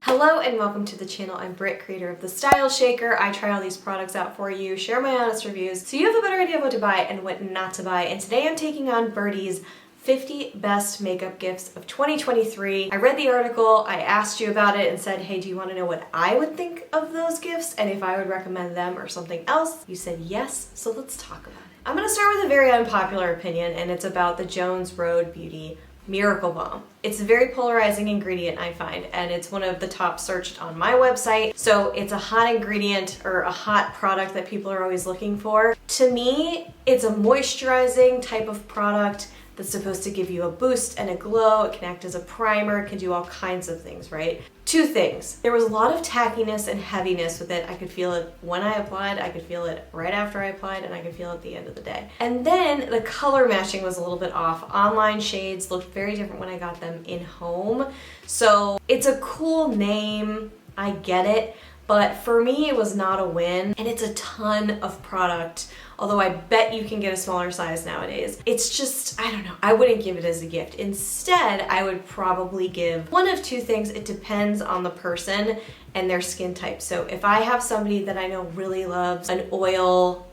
Hello and welcome to the channel. I'm Britt, creator of the Style Shaker. I try all these products out for you, share my honest reviews, so you have a better idea of what to buy and what not to buy. And today I'm taking on Byrdie's 50 best makeup gifts of 2023. I read the article, I asked you about it and said, hey, do you want to know what I would think of those gifts and if I would recommend them or something else? You said yes, so let's talk about it. I'm going to start with a very unpopular opinion, and it's about the Jones Road Beauty Miracle Balm. It's a very polarizing ingredient, I find, and it's one of the top searched on my website. So it's a hot ingredient or a hot product that people are always looking for. To me, it's a moisturizing type of product that's supposed to give you a boost and a glow. It can act as a primer, it can do all kinds of things, right? Two things. There was a lot of tackiness and heaviness with it. I could feel it when I applied, I could feel it right after I applied, and I could feel it at the end of the day. And then the color matching was a little bit off. Online shades looked very different when I got them in home. So it's a cool name, I get it, but for me it was not a win. And it's a ton of product, although I bet you can get a smaller size nowadays. It's just, I don't know, I wouldn't give it as a gift. Instead, I would probably give one of two things. It depends on the person and their skin type. So if I have somebody that I know really loves an oil,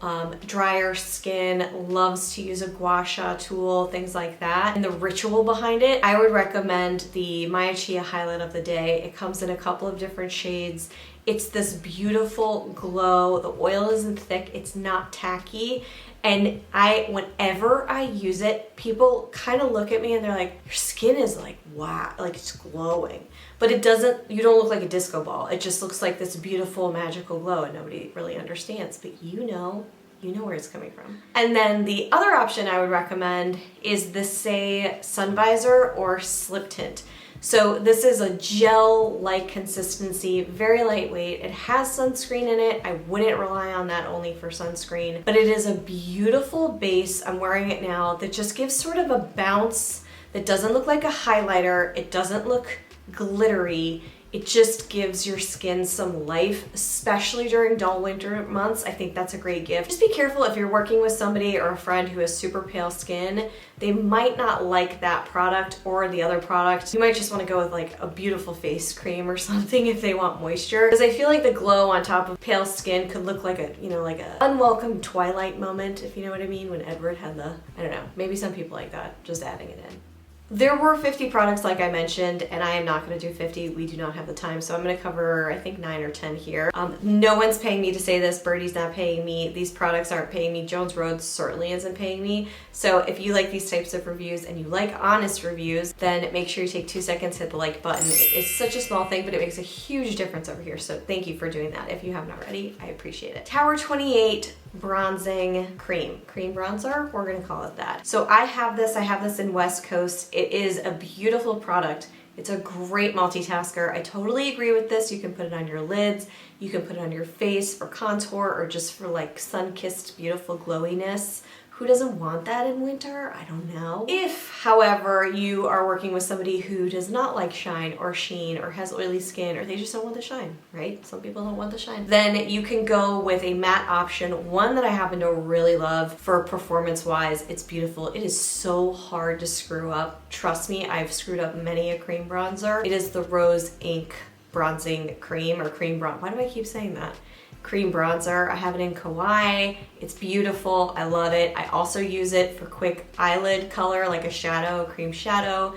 drier skin, loves to use a gua sha tool, things like that, and the ritual behind it, I would recommend the Maya Chia Highlight of the Day. It comes in a couple of different shades. It's this beautiful glow. The oil isn't thick, it's not tacky. And whenever I use it, people kind of look at me and they're like, your skin is like, wow, like it's glowing. But it doesn't, you don't look like a disco ball. It just looks like this beautiful magical glow and nobody really understands, but you know where it's coming from. And then the other option I would recommend is the Saie Sun Visor or Slip Tint. So this is a gel-like consistency, very lightweight. It has sunscreen in it. I wouldn't rely on that only for sunscreen, but it is a beautiful base. I'm wearing it now that just gives sort of a bounce that doesn't look like a highlighter. It doesn't look glittery. It just gives your skin some life, especially during dull winter months. I think that's a great gift. Just be careful if you're working with somebody or a friend who has super pale skin. They might not like that product or the other product. You might just want to go with like a beautiful face cream or something if they want moisture. Because I feel like the glow on top of pale skin could look like a, like a unwelcome Twilight moment, if you know what I mean, when Edward had the, I don't know, maybe some people like that, just adding it in. There were 50 products like I mentioned, and I am not going to do 50. We do not have the time, so I'm going to cover, I think, 9 or 10 here. No one's paying me to say this. Byrdie's not paying me. These products aren't paying me. Jones Road certainly isn't paying me. So if you like these types of reviews and you like honest reviews, then make sure you take 2 seconds, hit the like button. It's such a small thing, but it makes a huge difference over here. So thank you for doing that. If you haven't already, I appreciate it. Tower 28 Bronzing Cream bronzer, we're gonna call it that. So I have this in West Coast. It is a beautiful product. It's a great multitasker. I totally agree with this. You can put it on your lids, you can put it on your face for contour or just for like sun-kissed beautiful glowiness. Who doesn't want that in winter? I don't know. If, however, you are working with somebody who does not like shine or sheen or has oily skin or they just don't want the shine, right? Some people don't want the shine. Then you can go with a matte option, one that I happen to really love for performance-wise. It's beautiful. It is so hard to screw up. Trust me, I've screwed up many a cream bronzer. It is the Rose Ink Bronzing Cream or Cream Bronze. Why do I keep saying that? Cream bronzer. I have it in Kauai. It's beautiful. I love it. I also use it for quick eyelid color, like a shadow, cream shadow.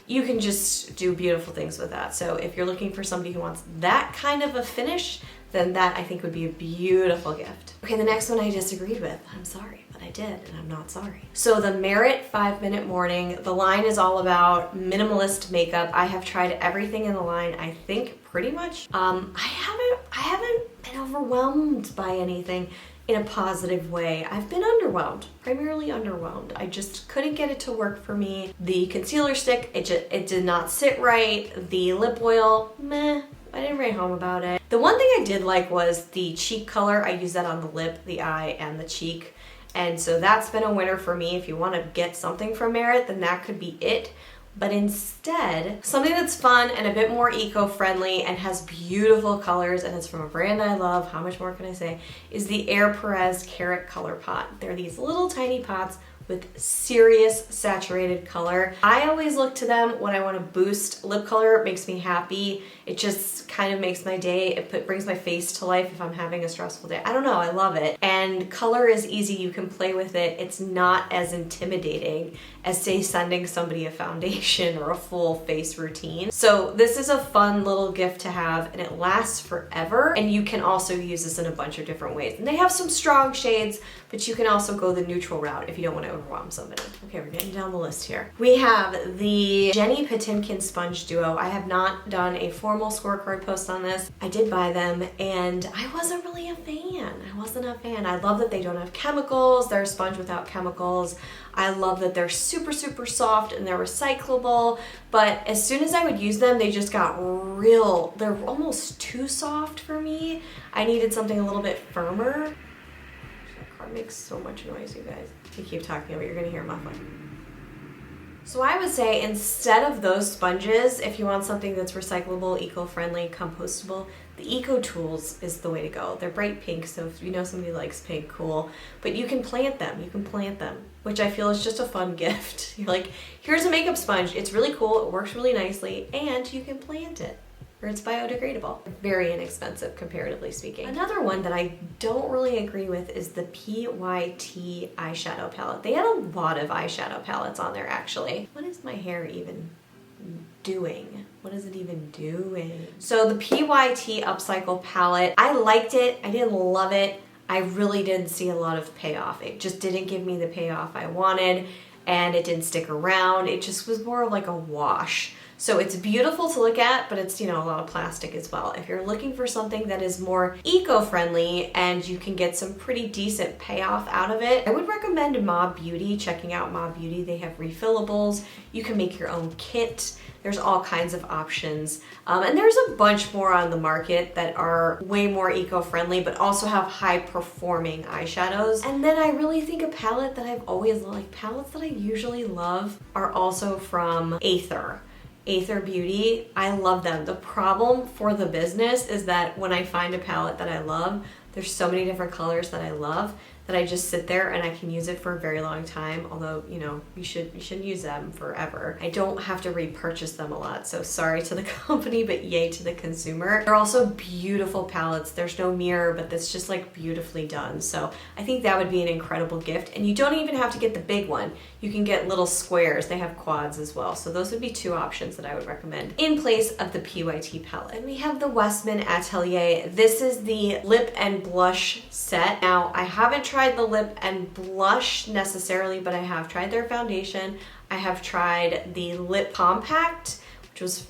You can just do beautiful things with that. So if you're looking for somebody who wants that kind of a finish, then that I think would be a beautiful gift. Okay, the next one I disagreed with. I'm sorry, but I did, and I'm not sorry. So the Merit 5-Minute Morning, the line is all about minimalist makeup. I have tried everything in the line, I think pretty much. I haven't been overwhelmed by anything in a positive way. I've been underwhelmed, primarily underwhelmed. I just couldn't get it to work for me. The concealer stick, it did not sit right. The lip oil, meh. I didn't write home about it. The one thing I did like was the cheek color. I use that on the lip, the eye, and the cheek. And so that's been a winner for me. If you want to get something from Merit, then that could be it. But instead, something that's fun and a bit more eco-friendly and has beautiful colors, and it's from a brand I love, how much more can I say, is the Air Perez Carrot Color Pot. They're these little tiny pots with serious saturated color. I always look to them when I want to boost lip color. It makes me happy. It just kind of makes my day. It brings my face to life if I'm having a stressful day. I don't know, I love it. And color is easy, you can play with it. It's not as intimidating as, say, sending somebody a foundation or a full face routine. So this is a fun little gift to have, and it lasts forever. And you can also use this in a bunch of different ways. And they have some strong shades, but you can also go the neutral route if you don't want to overwhelm somebody. Okay, we're getting down the list here. We have the Jenny Patinkin Sponge Duo. I have not done a formal scorecard post on this. I did buy them and I wasn't really a fan. I love that they don't have chemicals. They're a sponge without chemicals. I love that they're super, super soft and they're recyclable, but as soon as I would use them, they just got they're almost too soft for me. I needed something a little bit firmer. That car makes so much noise, you guys. If you keep talking over it, you're gonna hear muffling. So I would say instead of those sponges, if you want something that's recyclable, eco-friendly, compostable, the Eco Tools is the way to go. They're bright pink, so if you know somebody likes pink, cool. But you can plant them, which I feel is just a fun gift. You're like, here's a makeup sponge. It's really cool, it works really nicely, and you can plant it. Or it's biodegradable. Very inexpensive, comparatively speaking. Another one that I don't really agree with is the PYT eyeshadow palette. They had a lot of eyeshadow palettes on there, actually. What is my hair even doing? What is it even doing? So the PYT Upcycle palette, I liked it. I didn't love it. I really didn't see a lot of payoff. It just didn't give me the payoff I wanted, and it didn't stick around. It just was more of like a wash. So it's beautiful to look at, but it's, you know, a lot of plastic as well. If you're looking for something that is more eco-friendly and you can get some pretty decent payoff out of it, I would recommend Mob Beauty. Checking out Mob Beauty. They have refillables. You can make your own kit. There's all kinds of options. And there's a bunch more on the market that are way more eco-friendly, but also have high-performing eyeshadows. And then I really think a palette that I've always liked, palettes that I usually love, are also from Aether Beauty. I love them. The problem for the business is that when I find a palette that I love, there's so many different colors that I love that I just sit there and I can use it for a very long time, although, you know, you shouldn't use them forever. I don't have to repurchase them a lot, so sorry to the company, but yay to the consumer. They're also beautiful palettes. There's no mirror, but that's just like beautifully done. So I think that would be an incredible gift. And you don't even have to get the big one. You can get little squares. They have quads as well. So those would be two options that I would recommend in place of the PYT palette. And we have the Westman Atelier. This is the lip and blush set. Now, I haven't tried the lip and blush necessarily, but I have tried their foundation. I have tried the lip compact, which was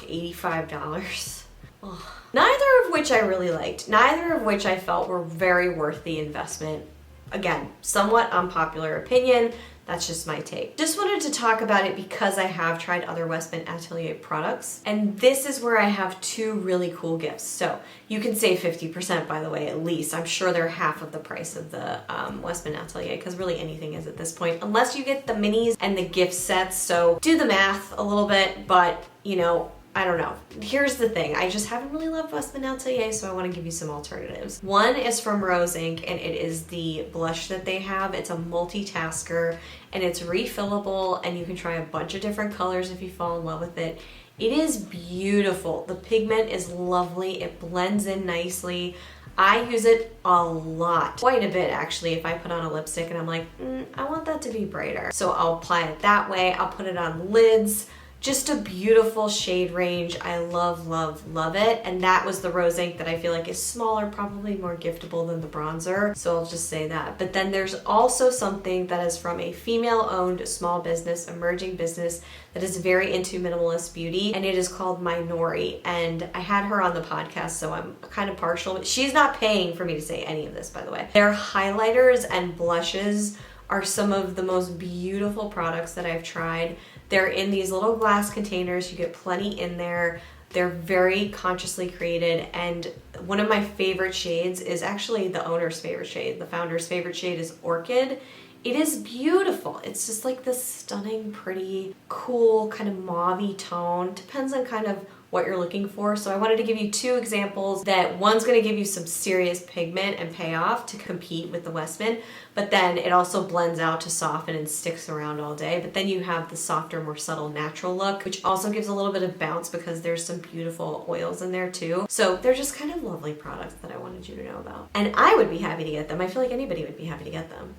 $85. Ugh. Neither of which I really liked. Neither of which I felt were very worth the investment. Again, somewhat unpopular opinion. That's just my take. Just wanted to talk about it because I have tried other Westman Atelier products, and this is where I have two really cool gifts. So you can save 50%, by the way, at least. I'm sure they're half of the price of the Westman Atelier, because really anything is at this point, unless you get the minis and the gift sets. So do the math a little bit, but you know, I don't know. Here's the thing. I just haven't really loved Westman Atelier, so I want to give you some alternatives. One is from Rose Inc, and it is the blush that they have. It's a multitasker, and it's refillable, and you can try a bunch of different colors if you fall in love with it. It is beautiful. The pigment is lovely. It blends in nicely. I use it a lot, quite a bit actually, if I put on a lipstick and I'm like, I want that to be brighter. So I'll apply it that way. I'll put it on lids. Just a beautiful shade range. I love, love, love it. And that was the Rose Inc that I feel like is smaller, probably more giftable than the bronzer. So I'll just say that. But then there's also something that is from a female-owned small business, emerging business, that is very into minimalist beauty, and it is called Minori. And I had her on the podcast, so I'm kind of partial, but she's not paying for me to say any of this, by the way. Their highlighters and blushes are some of the most beautiful products that I've tried. They're in these little glass containers. You get plenty in there. They're very consciously created, and one of my favorite shades is actually the owner's favorite shade. The founder's favorite shade is Orchid. It is beautiful. It's just like this stunning, pretty, cool, kind of mauve-y tone. Depends on kind of what you're looking for. So I wanted to give you two examples that one's going to give you some serious pigment and payoff to compete with the Westman, but then it also blends out to soften and sticks around all day. But then you have the softer, more subtle natural look, which also gives a little bit of bounce because there's some beautiful oils in there too. So they're just kind of lovely products that I wanted you to know about. And I would be happy to get them. I feel like anybody would be happy to get them.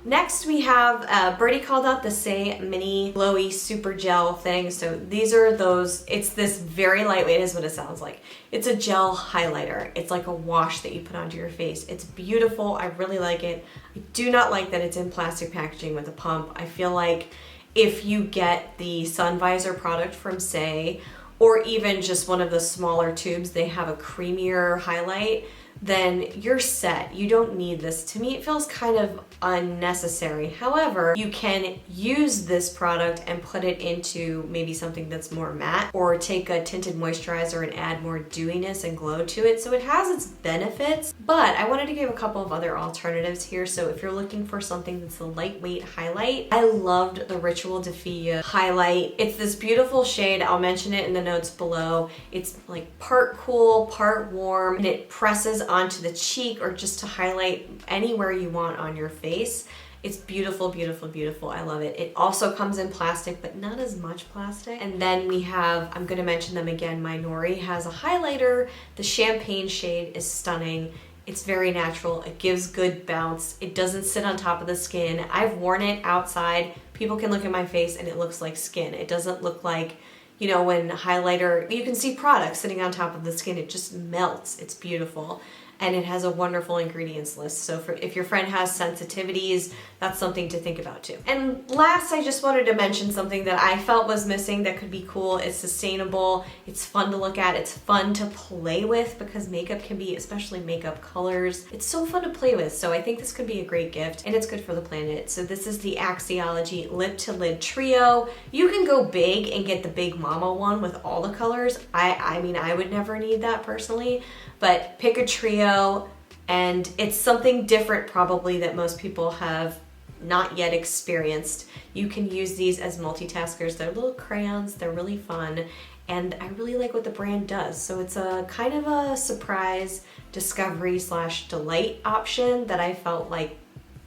Next we have, Byrdie called out the Saie Mini Glowy Super Gel thing. So these are those, it's this very lightweight is what it sounds like. It's a gel highlighter. It's like a wash that you put onto your face. It's beautiful. I really like it. I do not like that it's in plastic packaging with a pump. I feel like if you get the sun visor product from Saie, or even just one of the smaller tubes, they have a creamier highlight, then you're set. You don't need this. To me, it feels kind of unnecessary. However, you can use this product and put it into maybe something that's more matte, or take a tinted moisturizer and add more dewiness and glow to it. So it has its benefits, but I wanted to give a couple of other alternatives here. So if you're looking for something that's a lightweight highlight, I loved the Ritual Defia highlight. It's this beautiful shade. I'll mention it in the notes below. It's like part cool, part warm, and it presses onto the cheek or just to highlight anywhere you want on your face. It's beautiful, beautiful, beautiful. I love it. It also comes in plastic, but not as much plastic. And then we have, I'm going to mention them again, Minori has a highlighter. The champagne shade is stunning. It's very natural. It gives good bounce. It doesn't sit on top of the skin. I've worn it outside. People can look at my face and it looks like skin. It doesn't look like, you know, when highlighter, you can see product sitting on top of the skin. It just melts. It's beautiful. And it has a wonderful ingredients list. So if your friend has sensitivities, that's something to think about too. And last, I just wanted to mention something that I felt was missing that could be cool. It's sustainable. It's fun to look at. It's fun to play with because makeup can be, especially makeup colors, it's so fun to play with. So I think this could be a great gift and it's good for the planet. So this is the Axiology Lip to Lid Trio. You can go big and get the Big Mama one with all the colors. I mean, I would never need that personally, but pick a trio, and it's something different probably that most people have not yet experienced. You can use these as multitaskers. They're little crayons, they're really fun, and I really like what the brand does. So it's a kind of a surprise discovery / delight option that I felt like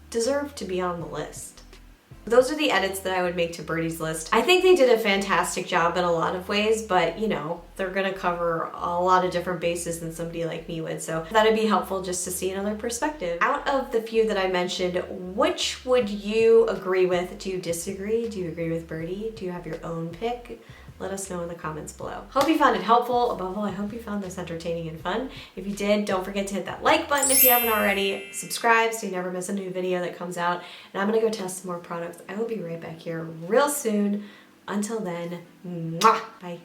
deserved to be on the list. Those are the edits that I would make to Byrdie's list. I think they did a fantastic job in a lot of ways, but you know, they're gonna cover a lot of different bases than somebody like me would, so that'd be helpful just to see another perspective. Out of the few that I mentioned, which would you agree with? Do you disagree? Do you agree with Byrdie? Do you have your own pick? Let us know in the comments below. Hope you found it helpful. Above all, I hope you found this entertaining and fun. If you did, don't forget to hit that like button if you haven't already. Subscribe so you never miss a new video that comes out. And I'm gonna go test some more products. I will be right back here real soon. Until then, mwah, bye.